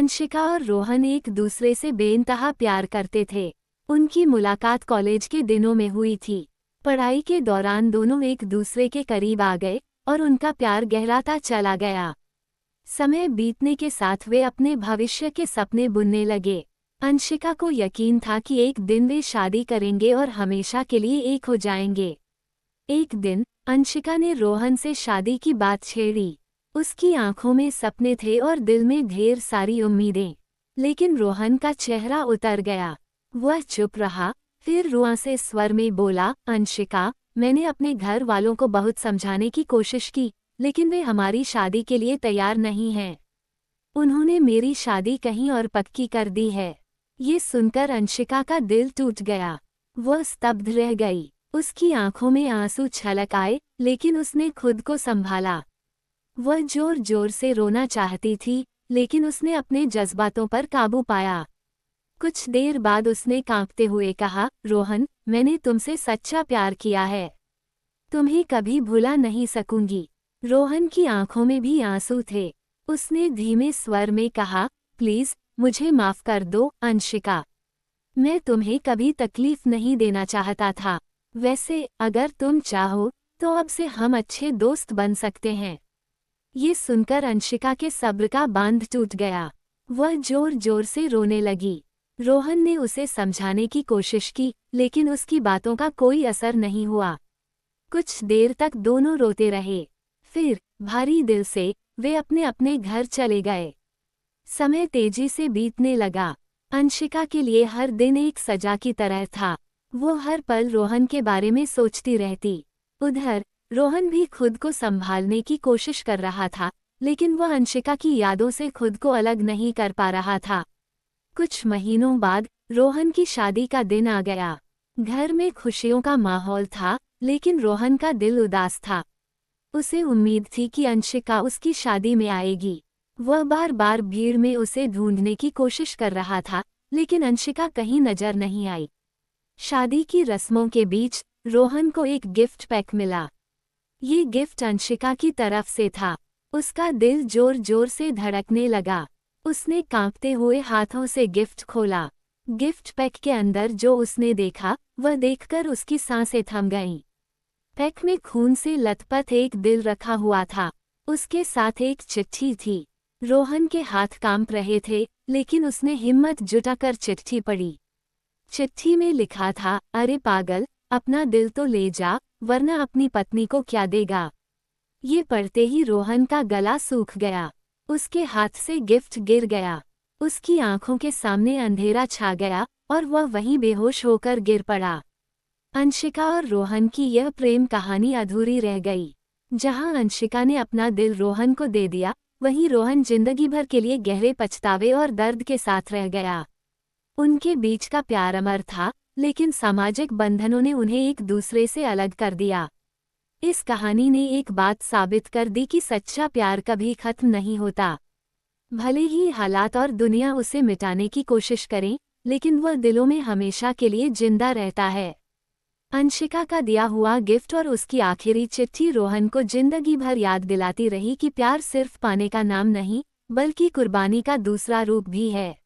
अंशिका और रोहन एक दूसरे से बेइंतहा प्यार करते थे। उनकी मुलाकात कॉलेज के दिनों में हुई थी। पढ़ाई के दौरान दोनों एक दूसरे के करीब आ गए और उनका प्यार गहराता चला गया। समय बीतने के साथ वे अपने भविष्य के सपने बुनने लगे। अंशिका को यकीन था कि एक दिन वे शादी करेंगे और हमेशा के लिए एक हो जाएंगे। एक दिन अंशिका ने रोहन से शादी की बात छेड़ी। उसकी आंखों में सपने थे और दिल में ढेर सारी उम्मीदें। लेकिन रोहन का चेहरा उतर गया। वह चुप रहा, फिर रुआंसे स्वर में बोला, अंशिका, मैंने अपने घर वालों को बहुत समझाने की कोशिश की, लेकिन वे हमारी शादी के लिए तैयार नहीं हैं। उन्होंने मेरी शादी कहीं और पक्की कर दी है। ये सुनकर अंशिका का दिल टूट गया। वह स्तब्ध रह गई। उसकी आंखों में आंसू छलक आए, लेकिन उसने खुद को संभाला। वह जोर जोर से रोना चाहती थी, लेकिन उसने अपने जज्बातों पर काबू पाया। कुछ देर बाद उसने कांपते हुए कहा, रोहन, मैंने तुमसे सच्चा प्यार किया है। तुम्हें कभी भुला नहीं सकूंगी। रोहन की आंखों में भी आंसू थे। उसने धीमे स्वर में कहा, प्लीज मुझे माफ कर दो, अंशिका। मैं तुम्हें कभी तकलीफ नहीं देना चाहता था। वैसे अगर तुम चाहो तो अब से हम अच्छे दोस्त बन सकते हैं। ये सुनकर अंशिका के सब्र का बांध टूट गया। वह जोर जोर से रोने लगी। रोहन ने उसे समझाने की कोशिश की, लेकिन उसकी बातों का कोई असर नहीं हुआ। कुछ देर तक दोनों रोते रहे। फिर भारी दिल से वे अपने अपने घर चले गए। समय तेजी से बीतने लगा। अंशिका के लिए हर दिन एक सजा की तरह था। वो हर पल रोहन के बारे में सोचती रहती। उधर रोहन भी खुद को संभालने की कोशिश कर रहा था, लेकिन वह अंशिका की यादों से खुद को अलग नहीं कर पा रहा था। कुछ महीनों बाद रोहन की शादी का दिन आ गया। घर में खुशियों का माहौल था, लेकिन रोहन का दिल उदास था। उसे उम्मीद थी कि अंशिका उसकी शादी में आएगी। वह बार बार भीड़ में उसे ढूंढने की कोशिश कर रहा था, लेकिन अंशिका कहीं नजर नहीं आई। शादी की रस्मों के बीच रोहन को एक गिफ्ट पैक मिला। ये गिफ्ट अंशिका की तरफ से था। उसका दिल जोर जोर से धड़कने लगा। उसने कांपते हुए हाथों से गिफ्ट खोला। गिफ्ट पैक के अंदर जो उसने देखा, वह देखकर उसकी सांसें थम गईं। पैक में खून से लथपथ एक दिल रखा हुआ था। उसके साथ एक चिट्ठी थी। रोहन के हाथ कांप रहे थे, लेकिन उसने हिम्मत जुटाकर चिट्ठी पढ़ी। चिट्ठी में लिखा था, अरे पागल, अपना दिल तो ले जा, वरना अपनी पत्नी को क्या देगा। ये पढ़ते ही रोहन का गला सूख गया। उसके हाथ से गिफ्ट गिर गया। उसकी आंखों के सामने अंधेरा छा गया और वह वहीं बेहोश होकर गिर पड़ा। अंशिका और रोहन की यह प्रेम कहानी अधूरी रह गई। जहां अंशिका ने अपना दिल रोहन को दे दिया, वहीं रोहन जिंदगी भर के लिए गहरे पछतावे और दर्द के साथ रह गया। उनके बीच का प्यार अमर था, लेकिन सामाजिक बंधनों ने उन्हें एक दूसरे से अलग कर दिया। इस कहानी ने एक बात साबित कर दी कि सच्चा प्यार कभी खत्म नहीं होता। भले ही हालात और दुनिया उसे मिटाने की कोशिश करें, लेकिन वह दिलों में हमेशा के लिए जिंदा रहता है। अंशिका का दिया हुआ गिफ्ट और उसकी आखिरी चिट्ठी रोहन को जिंदगी भर याद दिलाती रही कि प्यार सिर्फ पाने का नाम नहीं, बल्कि कुर्बानी का दूसरा रूप भी है।